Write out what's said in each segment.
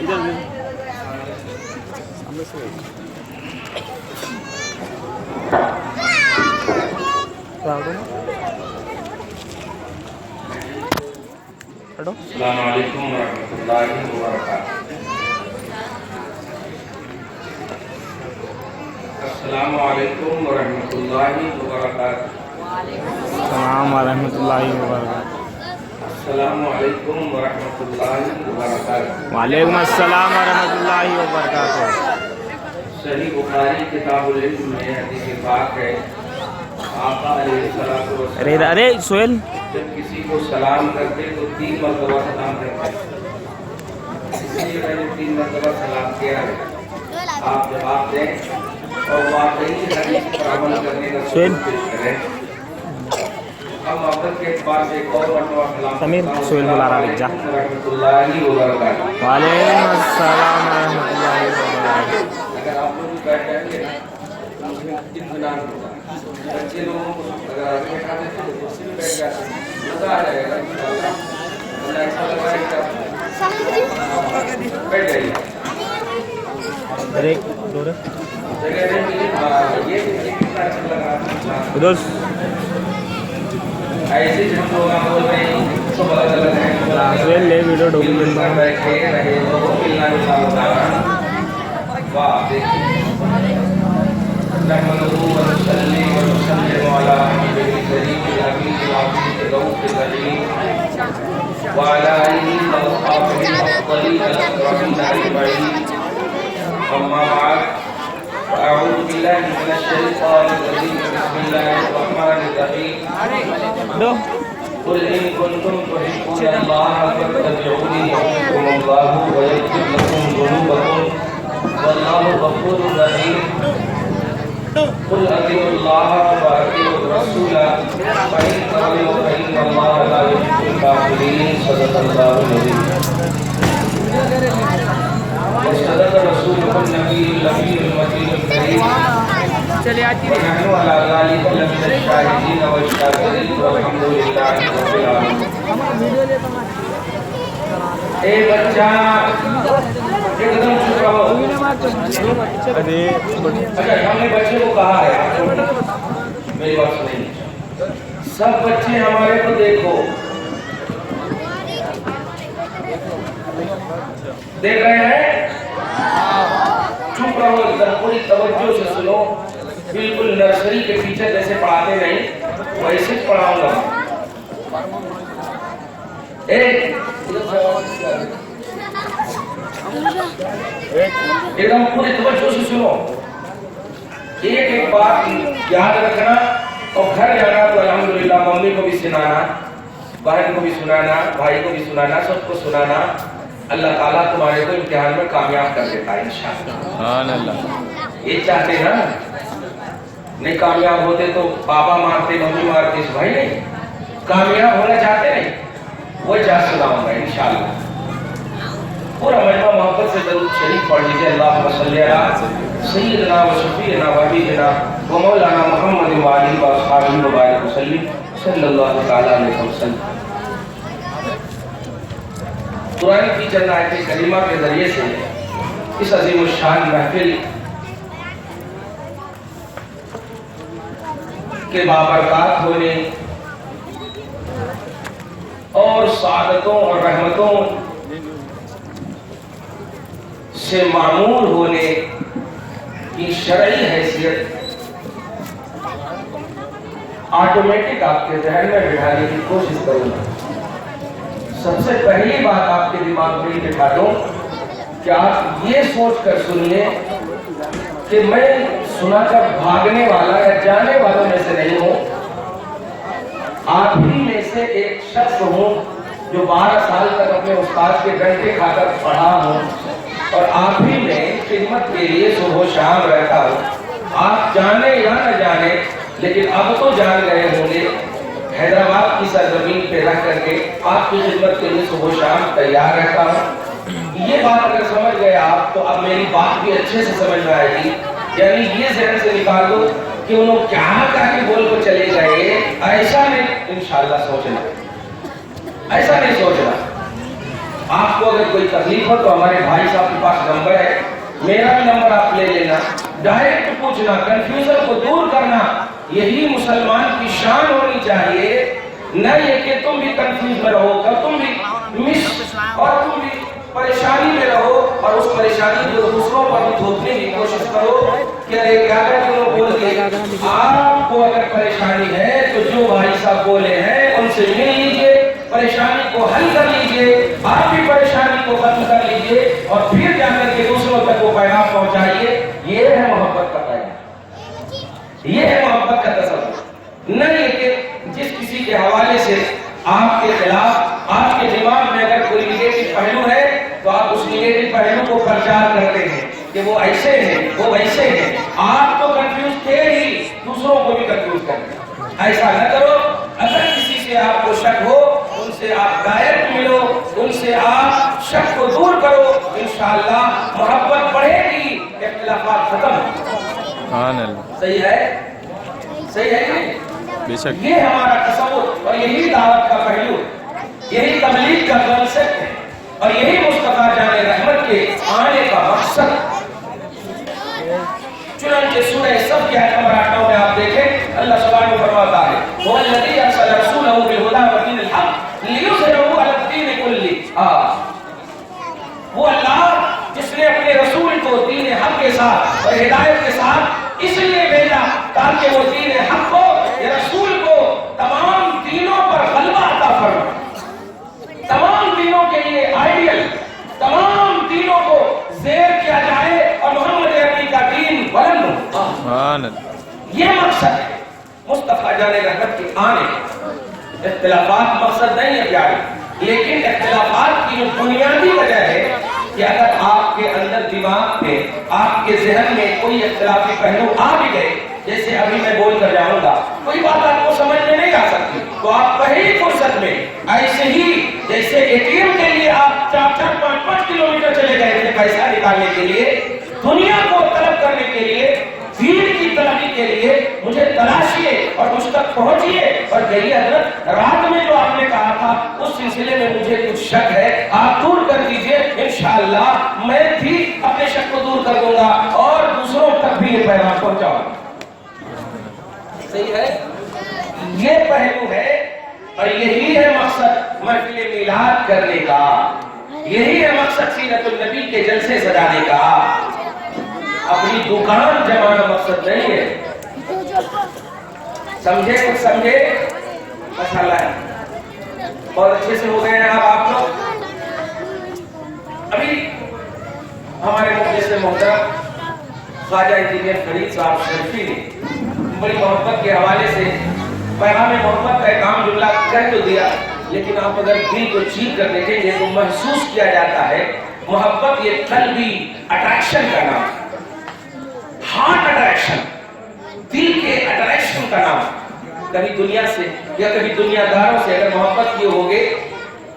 السلام علیکم ورحمۃ اللہ وبرکاتہ. السلام علیکم ورحمۃ اللہ وبرکاتہ. السلام ورحمۃ اللہ وبرکاتہ. السلام علیکم ورحمۃ اللہ وبرکاتہ. وعلیکم السلام ورحمۃ اللہ وبرکاتہ. صحیح بخاری کتاب العلم میں حدیث پاک ہے، آقا علیہ الصلوۃ والسلام ارے سہیل جب کسی کو سلام کرتے تو 3 مرتبہ سلام کرتے. اس لیے میں نے 3 مرتبہ سلام کیا ہے. آپ جواب دیں اور واقعی حدیث پر عمل کرنے کا کوشش کریں. اب محبت کے اعتبار سے ایک اور مرتبہ سلام سمیر سہیل بلا رہا ہے. جا ورحمۃ اللہ وبرکاتہ. وعلیکم السلام ورحمۃ اللہ وبرکاتہ. اگر آپ لوگ بھی بیٹھ جائیں گے تو اس میں اطمینان ہوگا. بچے لوگوں کو اگر آپ بیٹھا دیتے تو کرسی میں بیٹھ جاتے مزہ آ جائے گا. انشاءاللہ ایسا لگ رہا ہے کہ بیٹھ جائیے. ارے دور جگہ دیں گے. یہ کتنا اچھا لگا. ادھر ایسے جب لوگ آپ بول رہے ہیں سب الگ الگ ہیں. سہیل لے ویڈیو ڈاکومنٹ میں بیٹھے رہے لوگوں کو ملنا ملنا ہوتا ہے. واہ دیکھیے نحمدہ ونصلی ونسلم علی نبیہ الکریم الامین العظیم الرؤوف الرحیم وعلی آلہ واصحابہ الافضلین الاکرمین اجمعین. اما بعد اعوذ باللہ من الشیطان الرجیم. بسم اللہ الرحمن الرحیم. قل ان کنتم تحبون اللہ فاتبعونی یحببکم اللہ ویغفر لکم ذنوبکم واللہ غفور رحیم. قل اطیعوا اللہ واطیعوا الرسول فإن تولوا فإن اللہ لا يحب الکافرین. صدق اللہ العظیم. وصدق رسولہ النبی الامین المتین الکریم. ونحن علی ذلک لمن الشاہدین والشاکرین والحمد للہ رب العالمین. اے بچہ ایک دم چپ رہو. اچھا ہم نے بچے کو کہا ہے میری بات سنیں. سب بچے ہمارے کو دیکھو. دیکھ رہے ہیں؟ چپ رہو ایک دم. پوری توجہ سے سنو. بالکل نرسری کے ٹیچر جیسے پڑھاتے نہیں ویسے پڑھاؤں گا. ایک دم پوری توجہ سے سنو. ایک بات یاد رکھنا اور گھر جانا تو الحمدللہ ممی کو بھی سنانا، بہن کو بھی سنانا، بھائی کو بھی سنانا، سب کو سنانا. اللہ تعالیٰ تمہارے کو امتحان میں کامیاب کر دیتا ہے انشاءاللہ. یہ چاہتے نا نہیں کامیاب ہوتے تو پاپا مارتے ممی مارتے بھائی نہیں. کامیاب ہونا چاہتے نہیں وہ چاہ سناؤں گا انشاءاللہ. پورا مجمع محبت سے درود شریف پڑھ لیجیے. اللہم صلی علی سیدنا و شفیعنا و حبیبنا و مولانا محمد و آلہ و اصحابہ و بارک وسلم صلی اللہ تعالی علیہ وسلم. قرآن کی چند آیت کریمہ کے ذریعے سے اس عظیم الشان محفل کے بابرکات ہونے اور سعادتوں اور رحمتوں سے معمور ہونے کی شرعی حیثیت آٹومیٹک آپ کے ذہن میں بٹھانے کی کوشش کروں گا. سب سے پہلی بات آپ کے دماغ میں بٹھا دوں کہ آپ یہ سوچ کر سنیے کہ میں سنا کر بھاگنے والا یا جانے والوں میں سے نہیں ہوں. آپ ہی میں سے ایک شخص ہوں جو 12 سال تک اپنے استاد کے ڈنڈے کھا کر پڑھا ہوں اور آپ ہی میں خدمت کے لیے صبح و شام رہتا ہوں. آپ جانے یا نہ جانے لیکن اب تو جان گئے ہوں گے حیدرآباد کی سرزمین پہ رہ کر کے آپ کی خدمت کے لیے صبح و شام تیار رہتا ہوں. یہ بات اگر سمجھ گئے آپ تو اب میری بات بھی اچھے سے سمجھ میں آئے گی. یعنی یہ ذہن سے نکال دو کہ انہوں کیا کہا کہ بول کو چلے گئے. ایسا نہیں انشاءاللہ سوچنا, ایسا نہیں سوچنا. آپ کو اگر کوئی تکلیف ہو تو ہمارے بھائی صاحب کے پاس نمبر ہے, میرا بھی نمبر آپ لے لینا, ڈائریکٹ پوچھنا, کنفیوژن کو دور کرنا, یہی مسلمان کی شان ہونی چاہیے. نہ یہ کہ تم بھی کنفیوز میں رہو, تم بھی مس اور تم بھی پریشانی میں رہو اور اس پریشانی کو دوسروں پر بھی تھوپنے کی کوشش کرو کہ ارے کیا بول کے. آپ کو اگر پریشانی ہے تو جو بھائی صاحب بولے ہیں ان سے مل لیجیے, پریشانی کو حل کر لیجیے, آپ بھی پریشانی کو ختم کر لیجیے اور پھر جا کر کے دوسروں تک وہ پیغام پہنچائیے. یہ ہے محبت کا پیغام, یہ ہے محبت کا تصور. نہ یہ کہ جس کسی کے حوالے سے آپ کے خلاف آپ کے دماغ میں اگر کوئی نگیٹو پہلو ہے تو آپ اس نگیٹو پہلو کو پرچار کرتے ہیں کہ وہ ایسے ہیں وہ ویسے ہیں. آپ تو کنفیوز تھے ہی, دوسروں کو بھی کنفیوز کرتے. ایسا نہ کرو. اگر کسی سے آپ کو شک ہو ان سے آپ ڈائریکٹ ملو, ان سے آپ شک کو دور کرو, انشاءاللہ محبت بڑھے گی, اختلافات ختم ہوں. صحیح ہے, صحیح ہے کہ بے شک. یہ ہمارا تصور اور یہی دعوت کا پہلو, یہی تبلیغ کا کنسپٹ ہے اور یہی مصطفیٰ جان رحمت کے آنے کا مقصد. چنانچہ سورہ صف کی آیت نمبر 8 میں آپ دیکھیں اللہ سبحانہ فرماتا ہے هو الذی ارسل رسولہ بالہدی ودین الحق لیظہرہ علی الدین کلہ. وہ اللہ جس نے اپنے رسول کو دین حق کے ساتھ اور ہدایت کے ساتھ اس لیے بھیجا تاکہ وہ دین حق کو, رسول کو تمام دینوں پر غلبہ عطا فرمائے, تمام دینوں کے لیے آئیڈیل, تمام دینوں کو زیر کیا جائے اور محمد عربی کا دین بلند ہو. یہ مقصد ہے مصطفیٰ جان رحمت کے آنے. اختلافات مقصد نہیں ہے پیارے, لیکن اختلافات کی جو بنیادی وجہ ہے کہ اگر آپ کے اندر دماغ میں آپ کے ذہن میں کوئی اختلافی پہلو آ بھی گئے, جیسے ابھی میں بول کر جاؤں گا کوئی بات آپ کو سمجھ میں نہیں آ سکتی تو آپ پہلی فرصت میں ایسے ہی جیسے اے ٹی ایم کے لیے آپ 4-5 کلومیٹر چلے گئے تھے پیسہ نکالنے کے لیے, دنیا کو طلب کرنے کے لیے, دین کی ترقی کے لیے مجھے تلاشیے اور مجھ تک پہنچیے اور کہیے حضرت رات میں جو آپ نے کہا تھا اس سلسلے میں مجھے کچھ شک ہے, آپ دور کر دیجئے, انشاءاللہ میں بھی اپنے شک کو دور کر دوں گا اور دوسروں تک بھی یہ پیغام پہنچاؤں. صحیح ہے, یہ پہلو ہے اور یہی ہے مقصد محفل میلاد کرنے کا, یہی ہے مقصد سیرت النبی کے جلسے سجانے کا. اپنی دکان جمانا مقصد نہیں ہے. سمجھے کچھ سمجھے؟ ماشاءاللہ ہے اور اچھے سے ہو گئے ہیں آپ لوگ. ابھی ہمارے مجلس محترم خواجہ انجینئر فرید صاحب شریفی نے بڑی محبت کے حوالے سے پیغام محبت کا ایک عام جملہ کہہ تو دیا, لیکن آپ اگر دل کو چیر کر دیکھیں گے تو محسوس کیا جاتا ہے محبت یہ قلبی اٹریکشن کا نام, ہارٹ اٹریکشن, دل کے اٹریکشن کا نام. کبھی دنیا سے یا کبھی دنیا داروں سے اگر محبت کیے ہوگے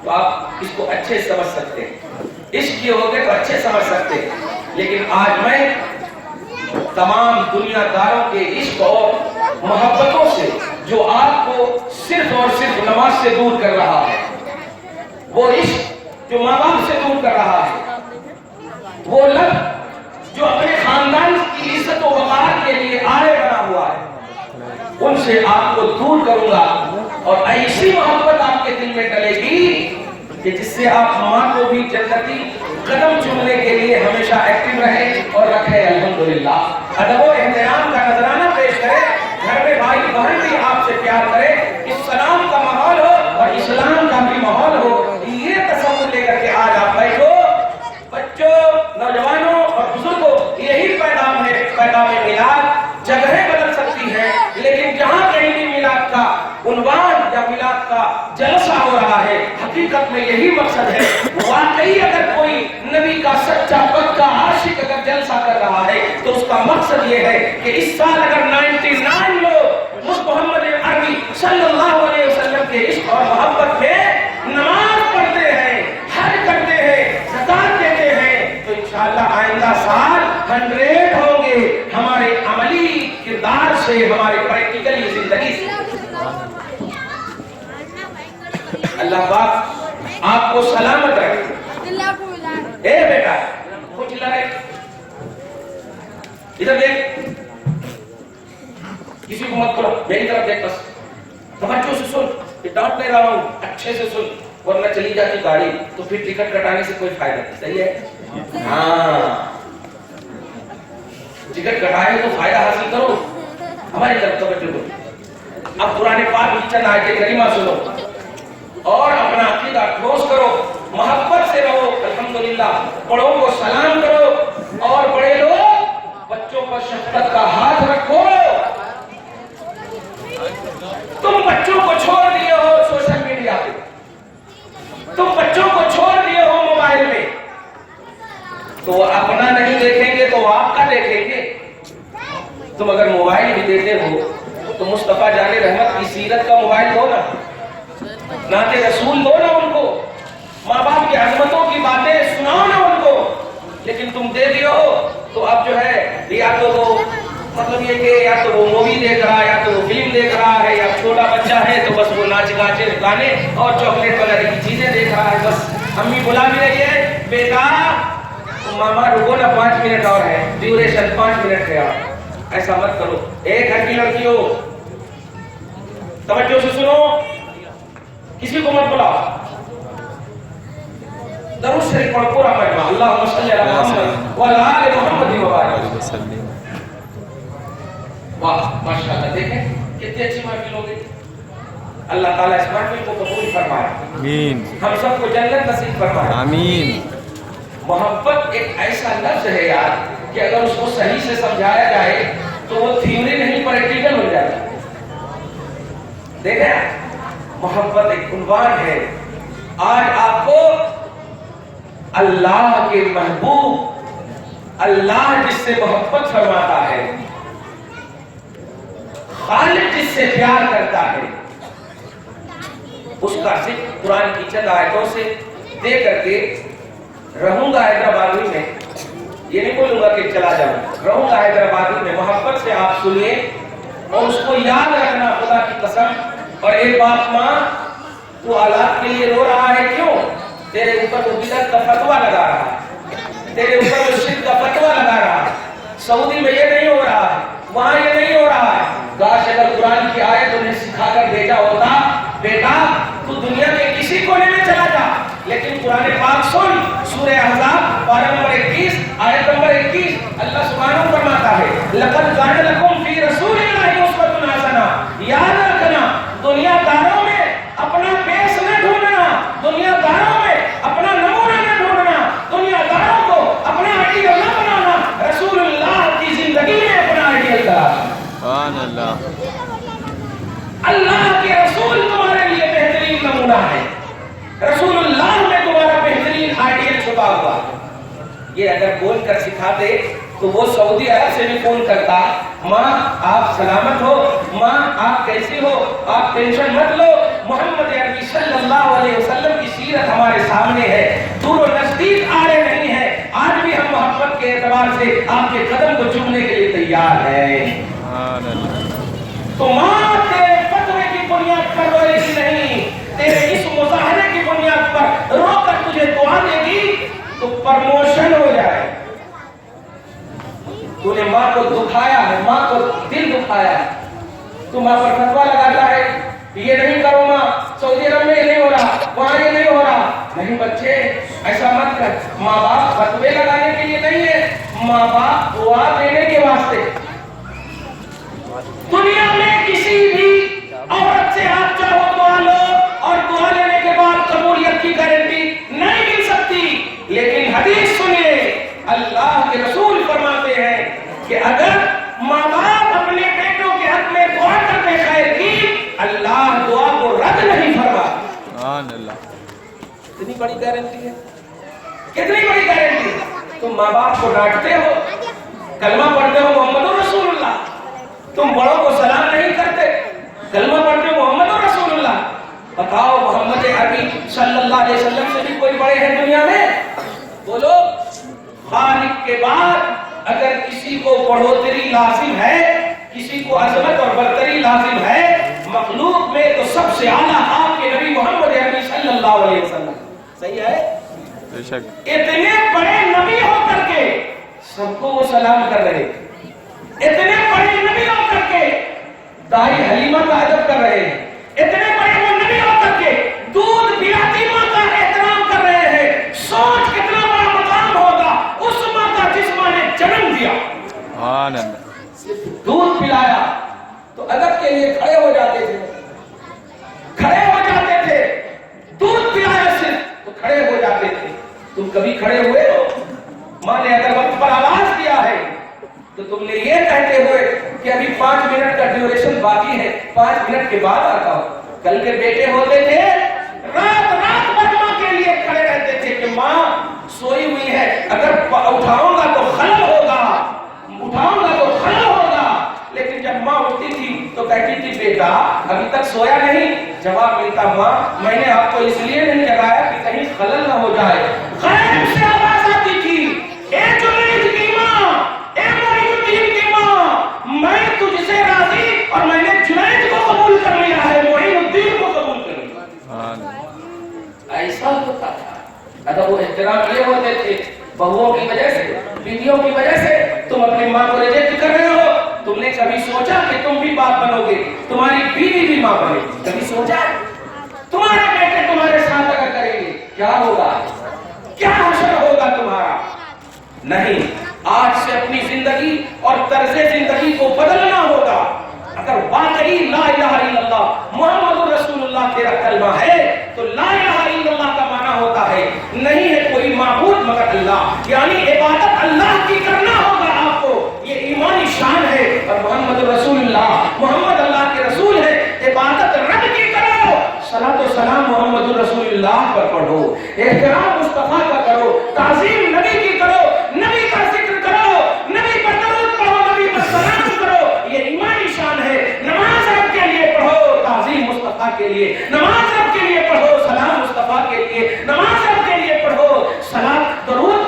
تو آپ اس کو اچھے سمجھ سکتے ہیں, عشق کیے ہوگے تو اچھے سمجھ سکتے ہیں. لیکن آج میں تمام دنیا داروں کے عشق اور محبتوں سے جو آپ کو صرف اور صرف نماز سے دور کر رہا ہے, وہ عشق جو ماں باپ سے دور کر رہا ہے, وہ لفظ جو اپنے خاندان کی عزت و وقار کے لیے آڑے بنا ہوا ہے, ان سے آپ کو دور کروں گا اور ایسی محبت آپ کے دل میں ڈلے گی کہ جس سے آپ ماں کو بھی جنتی قدم چومنے کے لیے ہمیشہ ایکٹیو رہے اور رکھے. الحمدللہ ادب و احترام کا نذرانہ پیش کرے, گھر میں بھائی بہن بھی آپ سے پیار کرے, اسلام کا ماحول ہو اور اسلام کا بھی ماحول ہو. یہ تصور لے کر کے آج آپ بیٹھو, بچوں, نوجوانوں اور بزرگوں, یہی پیغام ہے پیغام میلاد. جگہیں بدل سکتی ہیں لیکن جہاں کہیں بھی میلاد کا عنوان یا میلاد کا جلسہ ہو رہا ہے حقیقت میں یہی مقصد ہے. واقعی اگر کوئی نبی کا سچا پکا عاشق اگر جلسہ کر رہا ہے تو اس کا مقصد یہ ہے کہ اس سال اگر 99 لوگ محمد عربی صلی اللہ علیہ وسلم کے عشق اور محبت میں نماز پڑھتے ہیں, حج کرتے ہیں, زکات دیتے ہیں تو انشاءاللہ آئندہ سال 100 ہوں گے ہمارے عملی کردار سے, ہمارے پریکٹیکلی زندگی سے. اللہ پاک آپ کو سلامت رکھے. ادھر دیکھ، کسی کو مت بولا، میری طرف دیکھ بس، توجہ سے سن، یہ ڈانٹ نہیں رہا ہوں، اچھے سے سن، ورنہ چلی جاتی گاڑی تو پھر ٹکٹ کٹانے سے کوئی فائدہ نہیں. صحیح ہے؟ ہاں، ٹکٹ کٹائے تو فائدہ حاصل کرو. ہماری طرف توجہ دو. اب قرآن پاک کی چند آیتیں کریمہ سنو اور اپنا عقیدہ ٹھوس کرو، محبت سے رہو. الحمدللہ بڑوں کو سلام کرو اور بڑے لوگ بچوں پر شفقت کا ہاتھ رکھو. تم بچوں کو چھوڑ دیے ہو سوشل میڈیا پہ، تم بچوں کو چھوڑ دیے ہو موبائل میں، تو اپنا نہیں دیکھیں گے تو آپ کا دیکھیں گے. تم اگر موبائل بھی دیتے ہو تو مصطفیٰ جان رحمت کی سیرت کا موبائل دو نا، نعت رسول دو نا ان کو، ماں باپ کی عظمتوں کی باتیں سناؤ نا ان کو. لیکن تم دے دیو تو اب جو ہے یا تو وہ مطلب یہ کہ یا تو وہ مووی دیکھ رہا ہے یا تو وہ فلم دیکھ رہا ہے، یا چھوٹا بچہ ہے تو بس وہ ناچ گانے گانے اور چاکلیٹ وغیرہ کی چیزیں دیکھ رہا ہے. بس امی بلا بھی رہی ہے، بیٹا ماما رکو نا 5 منٹ اور ہے، ڈیوریشن 5 منٹ ہے. ایسا مت کرو. ایک گھر کی لڑکی ہو، توجہ سے سنو، کسی کو مت بلا، درود شریف پڑھ پورا مجمع، اللہم صلی علی محمد وعلی آل محمد وبارک وسلم. واہ ماشاءاللہ، دیکھیں کتنی اچھی محفل ہو گئی. اللہ تعالیٰ اس محفل کو قبول فرمائے، آمین. ہم سب کو جنت نصیب فرمائے، آمین. محبت ایک ایسا لفظ ہے یار کہ اگر اس کو صحیح سے سمجھایا جائے تو وہ تھیوری نہیں پریکٹیکل ہو جاتا. دیکھیں محبت ایک عنوان ہے. آج آپ کو اللہ کے محبوب، اللہ جس سے محبت فرماتا ہے، خالق جس سے پیار کرتا ہے، اس کا ذکر قرآن کی چند آیتوں سے دے کر کے رہوں گا حیدرآبادی میں. یہ نہیں بولوں گا کہ چلا جاؤں، رہوں گا حیدرآبادی میں. محبت سے آپ سنیے اور اس کو یاد رکھنا خدا کی قسم. اور ایک بات ماں، تو اولاد کے لیے رو رہا ہے کیوں؟ تیرے اوپر وہ بدعت کا فتویٰ لگا رہا ہے، تیرے اوپر وہ شرک کا فتویٰ لگا رہا ہے. سعودی میں یہ نہیں ہو رہا ہے، وہاں یہ نہیں ہو رہا ہے. کاش اگر قرآن کی آیت انہیں سکھا کر بھیجا ہوتا، بیٹا تو دنیا کے کسی کونے میں چلا جا، لیکن قرآن پاک سن. سورہ احزاب پارہ نمبر 21 آیت نمبر 21 اللہ سبحانہ فرماتا ہے، لَقَدْ كَانَ لَكُمْ فِي رَسُولِ اللَّهِ أُسْوَةٌ حَسَنَةٌ. یاد رکھنا، دنیا داروں میں اپنا بیس نہ ڈھونڈنا، دنیا داروں میں اپنا نمونہ نہ ڈھونڈنا، دنیا داروں کو اپنا آئیڈیل نہ بنانا، رسول اللہ کی زندگی میں اپنا آئیڈیل تلاش. سبحان اللہ. اللہ کے رسول تمہارے لیے بہترین نمونہ ہے، رسول اللہ میں تمہارا بہترین آئیڈیل چھپا ہوا ہے. یہ اگر بول کر سکھا دے تو وہ سعودی عرب سے بھی فون کرتا، ماں آپ سلامت ہو، ماں آپ کیسی ہو، آپ ٹینشن مت لو، محمد عربی صلی اللہ علیہ وسلم کی سیرت ہمارے سامنے ہے، دور و نزدیک آڑے نہیں ہے. آج بھی ہم محبت کے اعتبار سے آپ کے قدم کو چومنے کے لیے تیار ہیں. تو ماں تیرے فتوے کی بنیاد پر روئے گی نہیں، تیرے اس مظاہرے کی بنیاد پر رو کر تجھے دعا دے گی تو پرموشن ہو جائے. تو نے ماں کو دکھایا ہے، ماں کو دل دکھایا ہے، تو ماں پر فتویٰ لگاتا ہے یہ نہیں کرو ماں، سعودی عرب میں یہ نہیں ہو رہا، وہاں یہ نہیں ہو رہا. نہیں بچے ایسا مت کر. ماں باپ فتوے لگانے کے لیے نہیں ہے، ماں باپ دعا دینے کے واسطے. دنیا میں کسی بھی عورت سے آپ چاہو دعا لو اور دعا لینے کے بعد قبولیت کی گارنٹی نہیں مل سکتی. لیکن حدیث سنیے، اللہ کے رسول فرماتے ہیں کہ اگر ماں باپ اپنے بیٹوں کے حق میں دعا کرتے خیر کی، اللہ دعا کو رد نہیں فرماتا. سبحان اللہ. کتنی بڑی گارنٹی ہے، کتنی بڑی گارنٹی ہے. تم ماں باپ کو ڈانٹتے ہو، کلمہ پڑھتے ہو محمد رسول اللہ، تم بڑوں کو سلام نہیں کرتے، کلمہ پڑھتے ہو محمد رسول اللہ. بتاؤ محمد عربی صلی اللہ علیہ وسلم سے بھی کوئی بڑے ہیں دنیا میں؟ بولو. خالق کے بعد اگر کسی کو بڑھوتری لازم ہے، کسی کو عظمت اور برتری لازم ہے مخلوق میں، تو سب سے اعلیٰ آپ کے نبی محمد عربی صلی اللہ علیہ وسلم. صحیح ہے؟ بے شک. اتنے بڑے نبی ہو کر کے سب کو وہ سلام کر رہے. اتنے بڑے نبی ہو کر کے دائی حلیمہ کا ادب کر رہے ہیں، اتنے بڑے وہ نبی ہو کر کے دودھ پلاتی ماں کا احترام کر رہے ہیں۔ سوچ کتنا بڑا مقام ہوگا اس ماں کا جس ماں نے جنم دیا، دودھ پلایا تو ادب کے لیے کھڑے ہو جاتے تھے، کھڑے ہو جاتے تھے، دودھ پلایا صرف تو کھڑے ہو جاتے تھے۔ تم کبھی کھڑے ہوئے ہو؟ ماں نے اگر وقت پر آواز دیا ہے تو تم نے یہ کہتے ہوئے کہ ابھی 5 منٹ کا ڈیوریشن باقی ہے، 5 منٹ کے بعد آتا ہوں۔ کل کے بیٹے ہوتے تھے رات رات بھر ماں کے لیے کھڑے رہتے تھے کہ ماں سوئی ہوئی ہے، اگر اٹھاؤں گا تو خلل ہوگا، اٹھاؤں گا تو خلل ہوگا۔ لیکن جب ماں اٹھتی تھی تو کہتی تھی بیٹا ابھی تک سویا نہیں؟ جواب ملتا ماں میں نے آپ کو اس لیے نہیں جگایا کہ کہیں خلل نہ ہو جائے۔ غیب سے آواز آتی تھی، اے جنید کی ماں، اے معین الدین کی ماں، میں تجھ سے راضی اور میں نے جنید کو قبول کر لیا ہے، معین الدین کو قبول کر لیا۔ ایسا ہوتا تھا۔ ادب و احترام یہ ہوتے تھے۔ بہوؤں کی وجہ سے، بیویوں کی وجہ سے تم اپنی ماں کو ریجیکٹ کر رہے ہو۔ تم نے کبھی سوچا کہ تم بھی باپ بنو گے، تمہاری بیوی بھی ماں بنے گی؟ کبھی سوچا؟ تمہارے بیٹے تمہارے ساتھ اگر کریں گے کیا ہوگا؟ کیا حشر ہوگا تمہارا؟ نہیں، آج سے اپنی زندگی اور طرز زندگی کو بدلنا ہوگا۔ اگر واقعی لا الہ الا اللہ محمد رسول اللہ تیرا کلمہ ہے تو لا الہ الا اللہ کا معنی ہوتا ہے نہیں ہے کوئی معبود مگر اللہ، یعنی عبادت اللہ کی کرنا ہوگا آپ کو۔ یہ ایمانی شان ہے اور محمد رسول اللہ، محمد اللہ کے رسول ہے، عبادت رب کی کرو، صلاۃ و سلام محمد رسول اللہ پر پڑھو، احترام مصطفیٰ کا کرو، تعظیم نبی کی کرو، نبی کا ذکر کرو، نبی پر درود پڑھو، نبی پر سلام کرو، یہ ایمانی شان ہے۔ نماز رب کے لیے پڑھو، تعظیم مصطفیٰ کے لیے، نماز رب کے لیے پڑھو، سلام مصطفیٰ کے لیے، نماز رب کے لیے پڑھو، سلام درود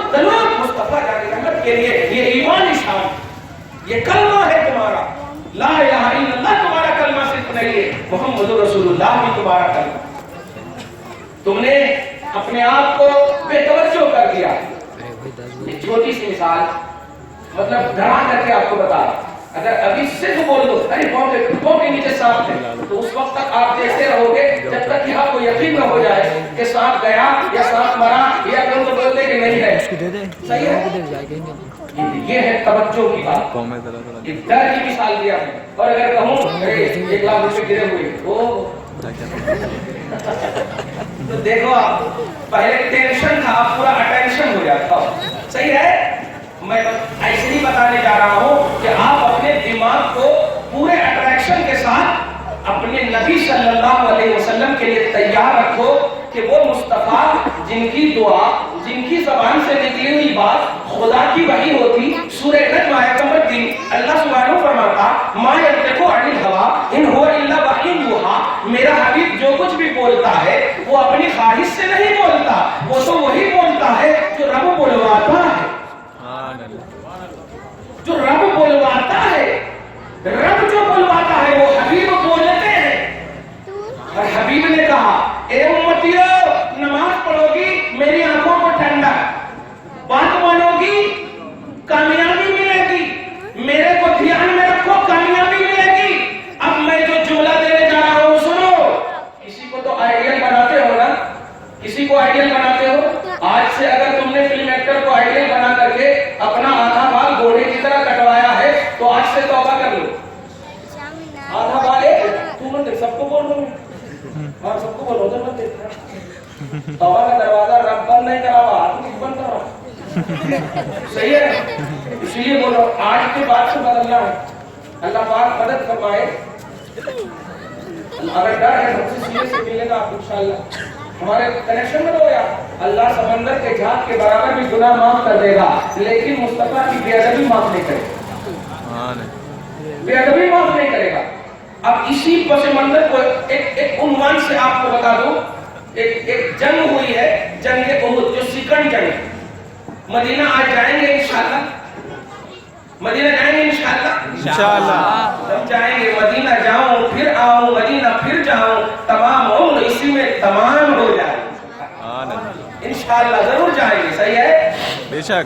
مصطفیٰ کی رحمت کے لیے، یہ ایمانی شان، یہ کلمہ ہے تمہارا۔ لا الہ الا اللہ تمہارا کلمہ صرف نہیں ہے، محمد رسول اللہ بھی تمہارا کلمہ۔ تم نے اپنے آپ کو بے توجہ کر دیا۔ ایک چھوٹی سی مثال مطلب ڈرا کر کے آپ کو بتا، اگر ابھی صرف بول دو ارے پاؤں کے نیچے سانپ ہے تو اس وقت تک آپ دیکھتے رہو گے جب تک کہ آپ کو یقین نہ ہو جائے کہ سانپ گیا یا سانپ مرا، یا پھر تو بولتے کہ نہیں ہے۔ صحیح ہے، یہ ہے توجہ کی بات، ڈر کی مثال دیا ہے۔ اور اگر کہوں 1 لاکھ روپے گرے ہوئے تو دیکھو آپ پہلے ٹینشن تھا، آپ پورا اٹینشن ہو جاتا۔ صحیح ہے، میں ایسے ہی بتانے جا رہا ہوں کہ آپ اپنے دماغ کو پورے اٹریکشن کے ساتھ اپنے نبی صلی اللہ علیہ وسلم کے لیے تیار رکھو کہ وہ مصطفیٰ جن کی دعا، جن کی زبان سے نکلی ہوئی بات خدا کی وحی ہوتی۔ سورہ نجم آیت نمبر 3 اللہ سبحانہ فرماتا ما ینطق عن الہوی ان هو الا وحی یوحی، میرا حبیب جو کچھ بھی بولتا ہے وہ اپنی خواہش سے نہیں بولتا، وہ تو وہی بولتا ہے جو رب بلواتا ہے، جو رب بلواتا ہے۔ رب جو بلواتا ہے وہ حبیب بولتے ہیں۔ اور حبیب نے کہا اے امتیو نماز پڑھو گی میری آنکھوں کو ٹھنڈا، بات مانو گی کامیابی ملے گی، میرے کو دھیان میں رکھو کامیابی ملے گی۔ اب میں جو جملہ دینے جا رہا ہوں سنو، کسی کو تو آئیڈیل بناتے ہو نا، کسی کو آئیڈیل بناتے ہو۔ آج سے اگر تم نے فلم ایکٹر کو آئیڈیل بنا کر کے اپنا آدھا بال گھوڑے کی طرح کٹوایا ہے تو آج سے توبہ کر لو۔ آدھا بال ہے تو مت سب کو بول دو، اور سب کو بولو تو مت توبہ کا دروازہ رب بند نہیں کرا ہوا، آدمی بند کر رہا۔ صحیح ہے، اس لیے بولو آج کے بعد سے بدلنا ہے۔ اللہ پاک مدد فرمائے۔ اگر ڈر ہے ہم سے سینے سے ملنے کا آپ انشاءاللہ ہمارے کنیکشن میں ہو یا اللہ سمندر کے جھاگ کے برابر بھی گناہ معاف کر دے گا، لیکن مصطفیٰ کی بے ادبی معاف نہیں کرے گا، بے ادبی معاف نہیں کرے گا۔ اب اسی پس منظر کو ایک عنوان سے آپ کو بتا دوں، ایک جنگ ہوئی ہے، جنگ احد، جو سیکنڈ جنگ۔ مدینہ آج جائیں گے انشاءاللہ، مدینہ جائیں گے انشاءاللہ، ہم جائیں گے مدینہ، جاؤں پھر آؤں، مدینہ پھر جاؤں، تمام عمر اسی میں تمام ہو جائے انشاءاللہ، ضرور جائیں گے۔ صحیح ہے، بے شک۔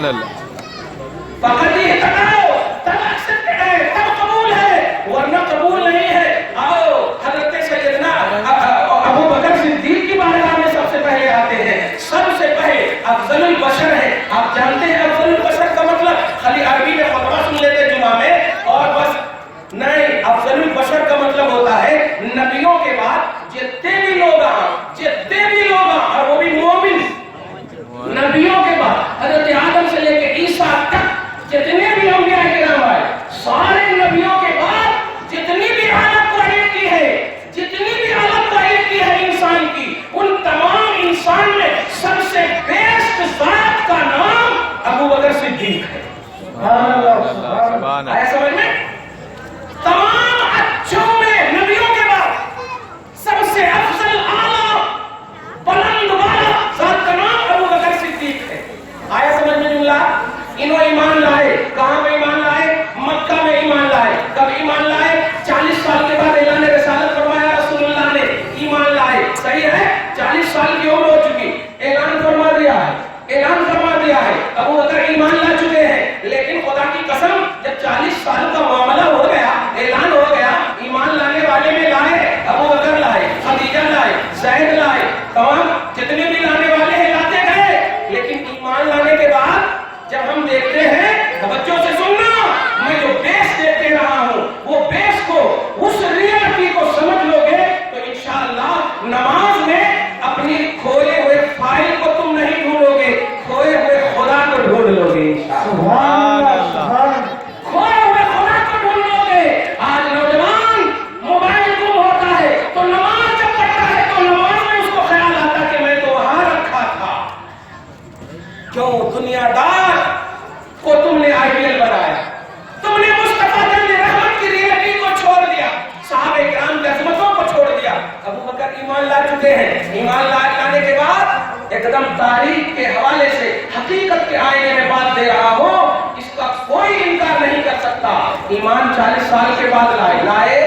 سبحان اللہ. فقط یہ تکاؤ تب ایکسپٹڈ ہے، تب قبول ہے، ورنہ قبول نہیں ہے. آؤ حضرت سیدنا ابو بکر صدیق کی بارگاہ میں سب سے پہلے آتے ہیں. سب سے پہلے افضل البشر ہے. آپ جانتے ہیں افضل البشر کا مطلب؟ خالی عربی میں خطبہ سن لیتے جمعہ میں اور بس نہیں. افضل البشر کا مطلب ہوتا ہے نبیوں کے بعد جتنے بھی لوگ اور وہ بھی مومن. نبیوں کے بعد حضرت آدم سے لے کے عیسیٰ تک جتنے بھی انبیاء کرام آئے، سارے نبیوں کے بعد جتنی بھی اعلیٰ کوالٹی ہے انسان کی، ان تمام انسان میں سب سے بیسٹ ذات کا نام ابو بکر صدیق ہے. سبحان آیا اللہ. سمجھ میں؟ تمام اچھوں میں نبیوں کے بعد سب سے افضل اعلیٰ بلند والا ذات کا نام ابو بکر صدیق ہے. آیا سمجھ میں جملہ؟ انہوں ایمان لائے. کہاں میں ایمان لائے؟ مکہ میں ایمان لائے. کب ایمان لائے؟ 40 سال کے بعد اعلان رسالت فرمایا رسول اللہ نے، ایمان لائے. صحیح ہے، 40 سال کی عمر ہو چکی، اعلان فرما دیا ہے. ابو بکر ایمان لا چکے ہیں، لیکن خدا کی قسم جب 40 سال کا معاملہ ہو گیا، اعلان ہو گیا، ایمان لانے والے میں لائے، ابو بکر لائے، خدیجہ لائے، زید لائے، تمام جتنے بھی لانے والے ہیں لاتے گئے. لیکن ایمان لانے کے بعد جب ہم دیکھتے ہیں، توجہ سے سننا، میں جو بیس دیتے رہا ہوں وہ بیس کو، اس ریئلٹی کو سمجھ لو گے تو انشاءاللہ نماز میں اپنی کھوئے ہوئے فائل کو تم نہیں ڈھونڈو گے، کھوئے ہوئے خدا کو ڈھونڈ لو گے. سبحان اللہ. کھوئے ہوئے خدا کو ڈھونڈ لو گے. آج نوجوان موبائل گم ہوتا ہے تو نماز جب پڑھتا ہے تو نماز میں اس کو خیال آتا کہ میں تو وہاں رکھا تھا. کیوں؟ دنیا دار کو تم نے آئیڈیل بنایا، تم نے مصطفیٰ جان رحمت کی ریئلٹی کو چھوڑ دیا، صحابہ کرام کی عظمتوں کو چھوڑ دیا. ابو بکر ایمان لا چکے ہیں. ایمان لانے کے بعد ایک دم تاریخ کے حوالے سے حقیقت کے آئینے میں بات دے رہا ہوں، اس کا کوئی انکار نہیں کر سکتا. ایمان 40 سال کے بعد لائے.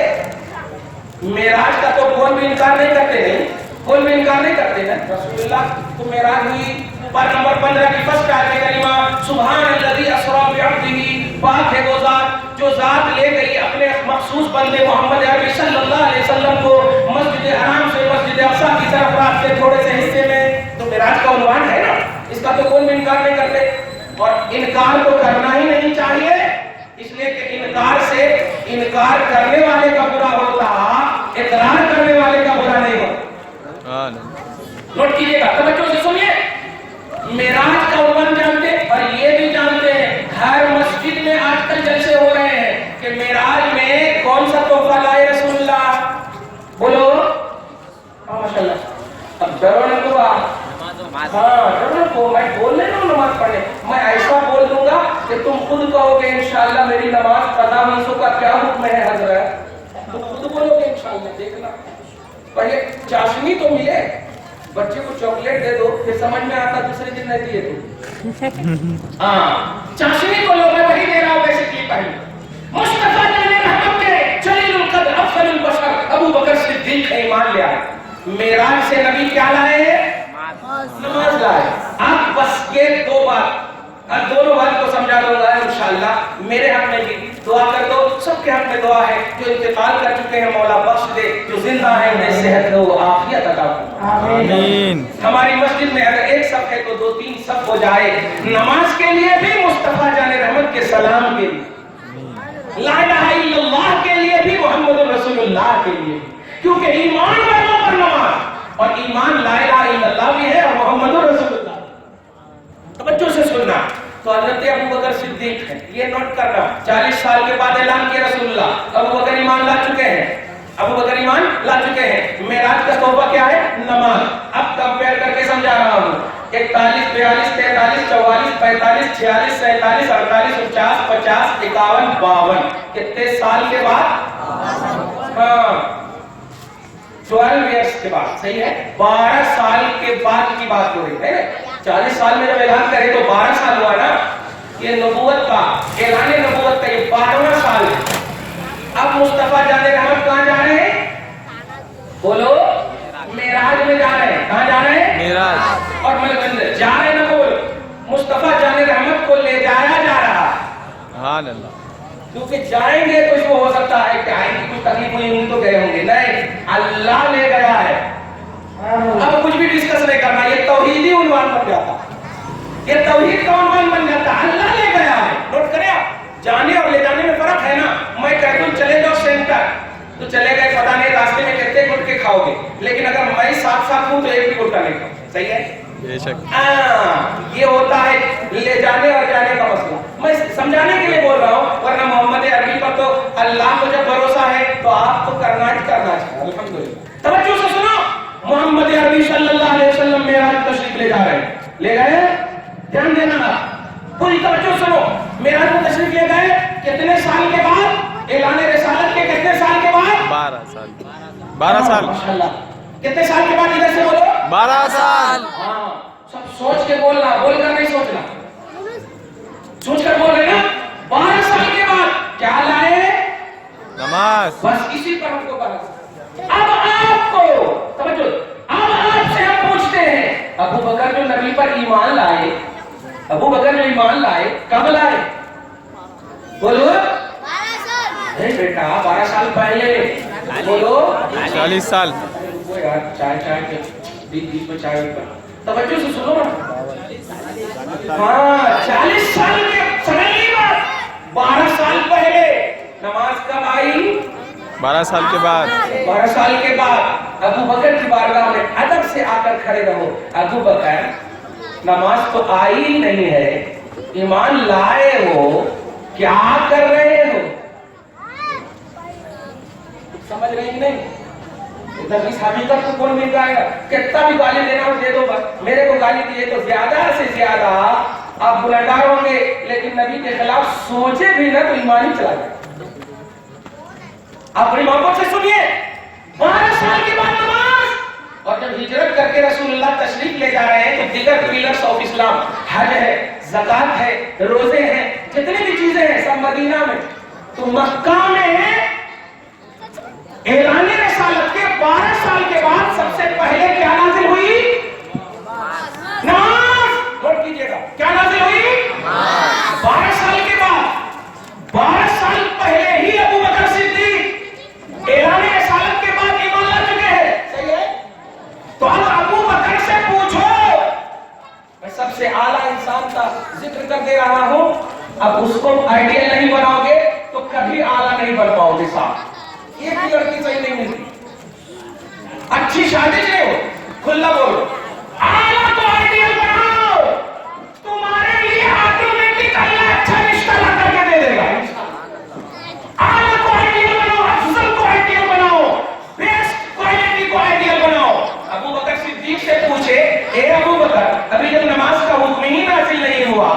معراج کا تو کوئی بھی انکار نہیں کرتے ہیں. رسول اللہ کو معراج ہوئی، پر نمبر 15 کی فرسٹ آیت کریمہ، سبحان الذی اسری بعبدہ، پاک ہے وہ ذات جو ذات لے گئی اپنے مخصوص بندے محمد عربی صلی اللہ علیہ وسلم کو مسجد حرام سے مسجد اقصی کی طرف راستے تھوڑے سے حصے میں. تو معراج کا عنوان ہے نا، اس کا تو کوئی بھی انکار نہیں کرتے. اور انکار تو کرنا ہی نہیں چاہیے، اس لیے کہ انکار کرنے والے کا برا ہوتا، اقرار کرنے والے کا برا نہیں ہوتا. نوٹ کیجیے گا، توجہ سے سنیے. معراج کا عنوان جانتے اور یہ بھی جانتے ہیں ہر مسجد میں آج کل جلسے ہو رہے ہیں کہ معراج میں کون سا تحفہ لائے رسول اللہ؟ بولو ماشاء اللہ. اب ڈرو نہ کو، ڈرو نہ کو، میں بول رہا ہوں نماز پڑھنے، میں ایسا بول دوں گا کہ تم خود کہو گے انشاءاللہ میری نماز قضا منسوخ کا کیا حکم ہے حضرت؟ تم خود بولو گے انشاءاللہ. دیکھنا پہلے چاشنی تو ملے، بچے کو چاکلیٹ دے دو پھر سمجھ میں آتا دوسرے دن نہیں دیے تو چاشنی کو لوگ وہی دے رہا ہوں ویسے کی پہلے. مصطفیٰ جان رحمت کے جلیل القدر افضل البشر ابو بکر صدیق ایمان لے آئے. معراج سے نبی کیا لائے ہیں؟ نماز لائے. اب بس یہ دو بات، دونوں بات کو سمجھا دوں گا انشاءاللہ. میرے حق میں بھی دعا کر دو، سب کے حق میں دعا ہے. جو انتقال کر چکے ہیں مولا بخش دے، جو زندہ ہیں انہیں صحت دو، عافیت عطا فرما. آمین. ہماری مسجد میں اگر ایک صف ہے تو 2-3 صف ہو جائے. نماز کے لیے بھی مصطفیٰ جان رحمت کے سلام کے لیے، لا الہ الا اللہ کے لیے بھی، محمد رسول اللہ کے لیے، کیونکہ ایمان والوں پر نماز اور ایمان لا الہ الا اللہ بھی ہے اور محمد رسول اللہ. توجہ سے سننا. تو حضرت ابو بکر صدیق ہے، یہ نوٹ کرنا. 40 سال کے بعد اعلان کیا رسول اللہ، ابو بکر ایمان لا چکے ہیں. معراج کا تحفہ کیا ہے؟ نماز. اب کمپیئر کر کے سمجھا رہا ہوں. 41 42 43 44 45 46 47 48 49 50 51 52 کتنے سال کے بعد؟ 12 ایئرس کے بعد. صحیح ہے، 12 سال کے بعد کی بات ہو رہی ہے. 40 سال میں جب اعلان کرے تو 12 سال ہوا نا. یہ نبوت کا اعلان، نبوت کا یہ 12واں سال ہے. اب مصطفیٰ جان رحمت کہاں جا رہے ہیں؟ بولو. معراج میں جا رہے ہیں. کہاں جا رہے ہیں؟ معراج. اور جا رہے نا بول. مصطفیٰ جان رحمت کو سبحان اللہ. کیونکہ جائیں گے تو اس کو ہو سکتا ہے کہ آئیں گے کچھ تکلیف ہوئی ہوں تو گئے ہوں گے. نہیں, اللہ لے گیا ہے. اب کچھ بھی ڈسکس نہیں کرنا, یہ توحیدی عنوان بن جاتا, یہ توحید کا عنوان بن جاتا. اللہ لے گیا ہے. نوٹ کریں آپ, جانے اور لے جانے میں فرق ہے نا. میں کہتا ہوں چلے جاؤ سینٹر تو چلے گئے, پتہ نہیں راستے میں کتنے گٹکے کھاؤ گے, لیکن اگر میں ساتھ ساتھ ہوں تو ایک بھی گٹکا نہیں کھاؤں. صحیح ہے, بے شک. یہ ہوتا ہے لے جانے اور جانے کا مسئلہ. میں سمجھانے کے لیے بول رہا ہوں, ورنہ محمد عربی پر تو اللہ کو جب بھروسہ ہے تو آپ کو کرنا ہی کرنا چاہیے. الحمدللہ. توجہ سے سنو, محمد عربی صلی اللہ علیہ وسلم معراج تشریف لے جا رہے ہیں. لے گئے, دھیان دینا پوری توجہ سنو. معراج میں تشریف لے گئے کتنے سال کے بعد؟ اعلان رسالت کے کتنے سال کے بعد؟ 12 سال. 12 سال. ماشاءاللہ. کتنے سال کے بعد؟ ادھر سے بولو. 12 سال. ہاں, سب سوچ کے بولنا, بول کر نہیں سوچنا, سوچ کر بول رہے نا. 12 سال کے بعد کیا لائے؟ نماز. بس اسی پر ہم کو بات. اب آپ کو توجہ, اب آپ سے ہم پوچھتے ہیں, ابو بکر جو نبی پر ایمان لائے, ابو بکر جو ایمان لائے کب لائے؟ بولو. 12 سال. اے بیٹا 12 سال پہلے. بولو. 40 سال. وہ یار چائے کے بیچ میں چائے پر توجہ سے سنو نا. ہاں 40 سال کے سمجھلی بات. 12 سال پہلے نماز کب آئی؟ 12 سال کے بعد. 12 سال کے بعد ابو بکر کی بارگاہ میں ادب سے آ کر کھڑے رہو. ابو بکر نماز تو آئی ہی نہیں ہے, ایمان لائے ہو, کیا کر رہے ہو؟ سمجھ رہے ہیں نہیں؟ اتنی حقیقت کو کون مل جائے گا؟ کتنا بھی گالی دینا ہو دے دو, بس میرے کو گالی دیے تو زیادہ سے زیادہ آپ گنہگار ہوں گے, لیکن نبی کے خلاف سوچے بھی نہ تو ایمان ہی چلا جائے. آپ اپنی محبت سے سنیے. 12 سال کے بعد نماز, اور جب ہجرت کر کے رسول اللہ تشریف لے جا رہے ہیں تو دیگر پیلرز آف اسلام, حج ہے, زکات ہے, روزے ہیں, جتنی بھی چیزیں ہیں سب مدینہ میں. تو مکہ میں اعلان رسالت کے 12 سال کے بعد سب سے پہلے کیا نازل ہوئی؟ نماز. نوٹ کیجئے گا, کیا نازل ہوئی؟ 12 سال کے بعد. 12 سال پہلے ہی ابو بکر صدیق اعلان رسالت کے بعد ایمان لا چکے ہیں. صحیح ہے, تو اب ابو بکر سے پوچھو. میں سب سے اعلیٰ انسان کا ذکر کر دے رہا ہوں, اب اس کو آئیڈیل نہیں بناؤ گے تو کبھی اعلیٰ نہیں بن پاؤ گے. صاحب ایک بھی لڑکی صحیح نہیں ملتی, اچھی شادی سے ہو, کھلا بولو. اعلیٰ تو آئیڈیل بناؤ, تمہارے لیے آٹومیٹک اللہ اچھا رشتہ لا کر کے دے دے گا. اعلیٰ کو آئیڈیل بناؤ, افضل کو آئیڈیل بناؤ, بیسٹ کوالٹی کو آئیڈیل بناؤ. ابو بکر صدیق سے پوچھے, اے ابو بکر, ابھی جب نماز کا حکم ہی نازل نہیں ہوا,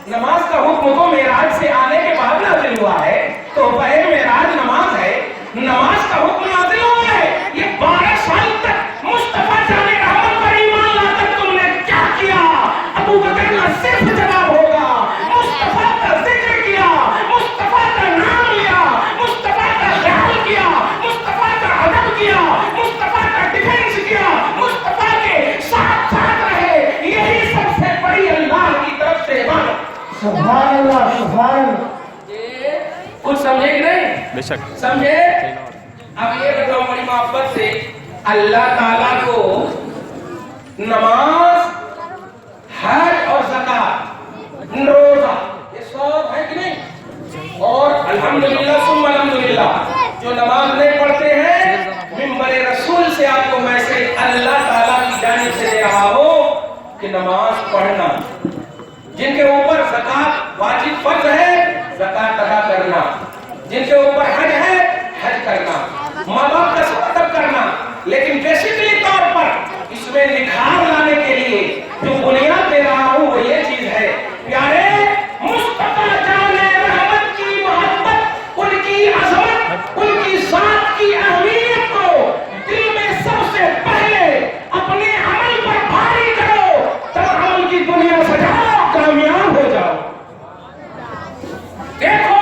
نماز کا حکم تو معراج سے آنے کے بعد نازل ہوا ہے, تو پہلے معراج نماز ہے, نماز کا حکم نازل ہوا ہے, یہ 12 سال تک مصطفیٰ جان رحمت پر ایمان لا کر تم نے کیا کیا؟ ابو بکر کا صرف جواب ہوگا, مصطفیٰ کا ذکر کیا, مصطفیٰ کا نام لیا, مصطفیٰ کا خیال کیا, مصطفیٰ کا ادب کیا, مصطفیٰ کا ڈیفینس کیا, مصطفیٰ کے ساتھ ساتھ رہے. یہی سب سے بڑی اللہ کی طرف سے عبادت. سبحان اللہ, سبحان اللہ. کچھ سمجھے کہ نہیں؟ بے شک. سمجھے؟ اب یہ بتاؤ بڑی محبت سے, اللہ تعالیٰ کو نماز, حج اور زکات, روزہ, یہ سب ہے کہ نہیں؟ اور الحمدللہ ثم الحمدللہ, جو نماز نہیں پڑھتے ہیں, منبر رسول سے آپ کو میسج اللہ تعالیٰ کی جانب سے دے رہا ہوں کہ نماز پڑھنا. جن کے اوپر زکات واجب فرض ہے, زکات ادا کرنا. جن کے اوپر حج ہے, حج کرنا. ماں باپ کا ادب کرنا. لیکن بیسیکلی طور پر اس میں نکھار لانے کے لیے جو بنیاد دے رہا ہوں وہ یہ چیز ہے, پیارے مصطفیٰ جان رحمت کی محبت, ان کی عظمت, ان کی ذات کی اہمیت کو دل میں سب سے پہلے اپنے عمل پر بھاری کرو, تب عمل کی دنیا سجاؤ, کامیاب ہو جاؤ. دیکھو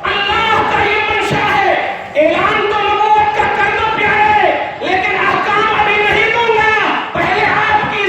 اللہ کا یہ منشا ہے, اعلان تو نبوت کا کر دو پیارے, لیکن احکام ابھی نہیں دوں گا, پہلے آپ کی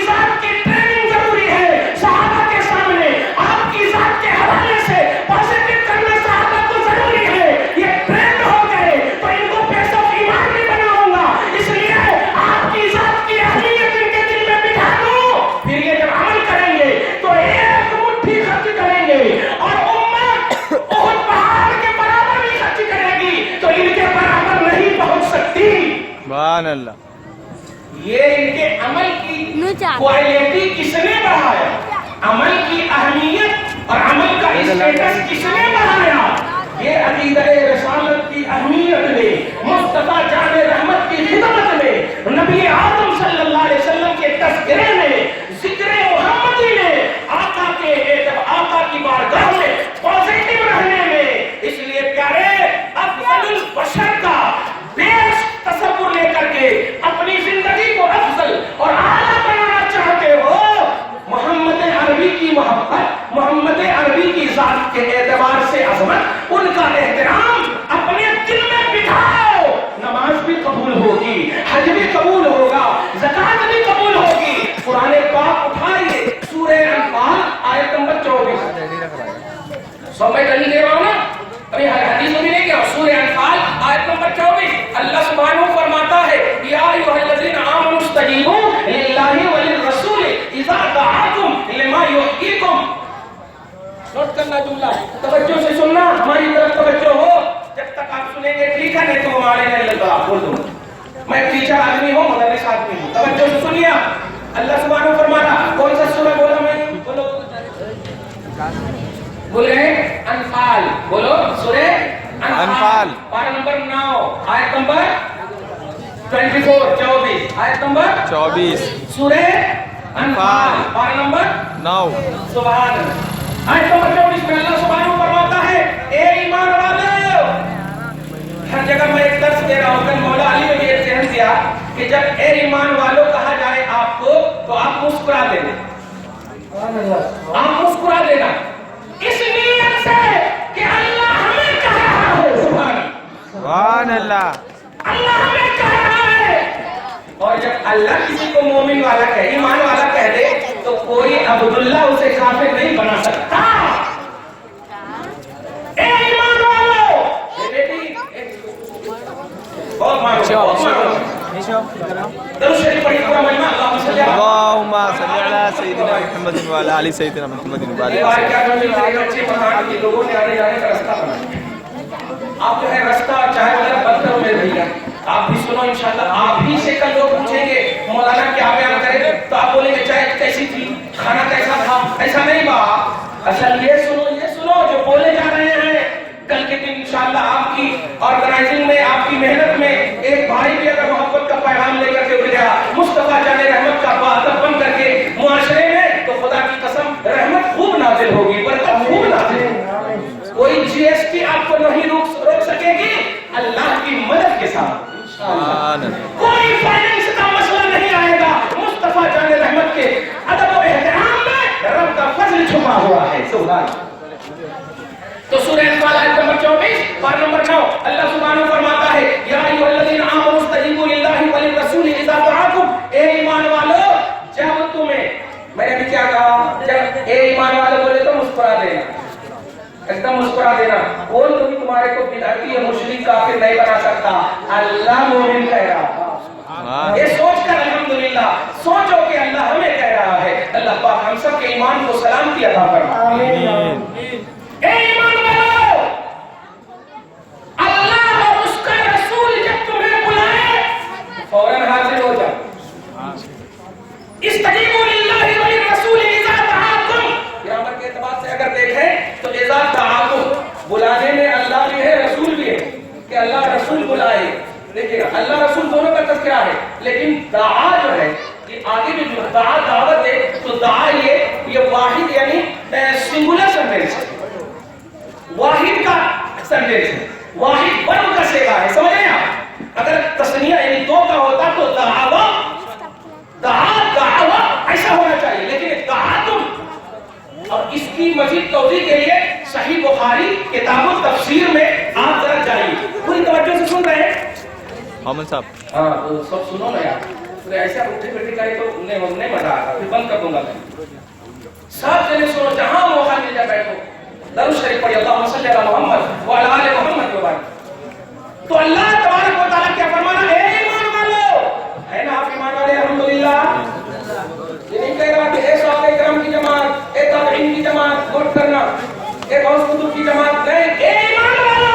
سبحان اللہ. یہ ان کے عمل کی نوچا. کوالٹی کس نے بڑھایا؟ عمل کی اہمیت اور عمل کا اسٹیٹس کس نے بڑھایا؟ یہ عقیدہ رسالت کی اہمیت میں، مصطفیٰ جان رحمت کی خدمت میں، نبی اعظم صلی اللہ علیہ وسلم کے تذکرے میں، ذکر محمدی میں، آقا کی بارگاہ میں پازیٹو رہنے میں. اس لیے پیارے، افضل البشر کا بیسٹ تصور لے کر کے اپنی زندگی کو افضل اور اعلیٰ بنانا چاہتے ہو، محمد عربی کی محبت، محمد عربی کی ذات کے اعتبار سے عظمت، ان کا احترام اپنے دل میں بٹھاؤ. نماز بھی قبول ہوگی، حج بھی قبول ہوگا، زکوٰۃ بھی قبول ہوگی. قرآن پاک اٹھائیے، سورہ انفال آیت نمبر 24. سب میں دلیل دے رہا ہوں نا، ابھی حدیث میں بھی نہیں گیا. سورہ انفال آیت نمبر 24 اللہ سبحانہ فرماتا ہے یا ایھا الذین آمنوا استجیبوا للہ وللرسول اذا دعاکم لما یحییکم. نوٹ کرنا جملہ، توجہ سے سننا، ہماری طرف توجہ ہو. جب تک آپ سنیں گے ٹھیک ہے، نہیں تو ہمارے نہیں لگا بول دوں. میں ٹیچر آدمی ہوں، مدرس آدمی ہوں. توجہ سے سنیے. اللہ سبحانہ فرماتا کون سا سورہ بولا میں؟ بولو بول رہے ہیں انفال. بولو سورہ انفال پارہ نمبر 9 آیت نمبر 24 آیت نمبر 24 سورہ انفال پارہ نمبر 9. سبحان اللہ. آیت نمبر 24 میں اللہ سبحانہ فرماتا ہے اے ایمان والو. ہر جگہ میں ایک درس دے رہا ہوں. کل مولا علی نے بھی ایک ذہن دیا کہ جب اے ایمان والو کہا جائے آپ کو تو آپ مسکرا دینا. آپ مسکرا دینا اس نیت سے کہ اللہ ہمیں کہہ رہا ہے. سبحان اللہ. اللہ ہمیں کہہ رہا ہے. اور جب اللہ کسی کو مومن والا کہے، ایمان والا کہہ دے، تو کوئی عبداللہ اسے کافر نہیں بنا سکتا. اے ایمان والو، بہت مانو، بہت مانو. درود شریف پڑھی پورا مجمع. اللهم صل على سيدنا محمد وعلى ال سيدنا محمد وبارك وسلم. لوگوں نے آنے جانے کا راستہ بنایا. آپ جو ہے راستہ چاہے میرا بند کرو میرے بھیا، آپ بھی سنو انشاءاللہ. آپ ہی سے کل لوگ پوچھیں گے مولانا کیا بیان کرے، تو آپ بولیں گے چائے کیسی تھی، کھانا کیسا تھا. ایسا نہیں بات. اصل یہ سنو جو بولے جا رہے ہیں. کل کے دن انشاءاللہ آپ کی آرگنائزنگ میں، آپ کی محنت میں ایک بھائی بھی اگر محبت کا پیغام لے کر کے اٹھ گیا، مصطفیٰ جان رحمت کا بادب بن کر کے معاشرے میں، تو خدا کی قسم رحمت خوب نازل ہوگی، برکت خوب نازل ہوگی. کوئی جی ایس ٹی آپ کو نہیں روک سکے گی اللہ کی مدد کے ساتھ. کوئی فائنینس کا مسئلہ نہیں آئے گا. مصطفیٰ جان رحمت کے ادب و احترام میں رب کا فضل چھپا ہوا ہے. سبحان اللہ. تو سورہ انفال آیت نمبر 24 پارہ نمبر 9 اللہ سبحانہ فرماتا ہے یا ایھا الذین آمنوا استجیبوا للہ وللرسول اذا دعاکم. اے ایمان والو، جب تمہیں، میں نے بھی کیا کہا، جب اے ایمان والو بولے تو مسکرا دینا، ایک دم مسکرا دینا. کون کبھی تمہارے کو بدعتی یا مشرک کافر نہیں بنا سکتا. اللہ مومن کہہ رہا. یہ سوچ کر الحمدللہ سوچو کہ اللہ ہمیں کہہ رہا ہے. اللہ پاک ہم سب کے ایمان کو سلامتی عطا فرمائے. آمین. اے ایمان والو، اللہ اور اس کا رسول جب تمہیں بلائے فوراً حاضر ہو جاؤ. استجیبوا للہ وللرسول اذا دعاکم. گرامر کے اعتبار سے اگر دیکھیں تو اذا دعاکم بلانے میں اللہ بھی ہے، رسول بھی ہے. کہ اللہ رسول بلائے. دیکھیے گا اللہ رسول دونوں کا تذکرہ ہے، لیکن دعا جو ہے یہ آگے بھی جو دعا دعوت ہے، تو دعا یہ واحد یعنی سنگولر سینٹینس ہے، واحد کا سینٹینس ہے، واحد ون کا صیغہ ہے. سمجھ رہے ہیں آپ؟ اگر تثنیہ یعنی دو کا ہوتا تو دعوا ایسا ہونا چاہیے، لیکن دعاتم. اور اس کی مزید توضیح کے لیے صحیح بخاری کتاب التفسیر میں آپ ذرا جائیے. پوری توجہ سے سن رہے ہیں محمد صاحب؟ ہاں تو سب سنو نا یار. ایسا اٹھے بیٹھے کرے تو نہیں مزہ آتا، پھر بند کر دوں گا میں. سب جنے سنو، جہاں موقع مل جائے بیٹھو. درود شریف پڑھی اللہم صلی علی محمد وعلی آل محمد وبارک. تو اللہ تبارک و تعالیٰ کیا فرمانا ہے؟ ایمان والو. ہے نا آپ ایمان والے الحمدللہ. یہ نہیں کہہ رہا کہ ایک صحابہ کرام کی جماعت، ایک تابعین کی جماعت ووٹ کرنا، ایک غوث قطب کی جماعت. نہیں، اے ایمان والو.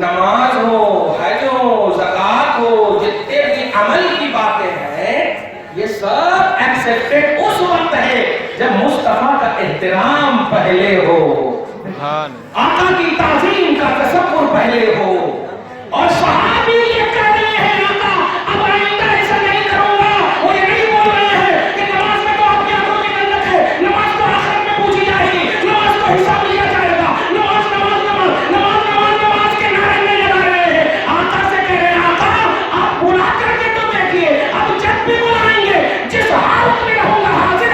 نماز ہو، حج ہو، زکات ہو، جتنے بھی عمل کی باتیں ہیں یہ سب ایکسیپٹڈ اس وقت ہے جب مصطفیٰ کا احترام پہلے ہو، سبحان آقا کی تعظیم کا تصور پہلے ہو، اور صحابہ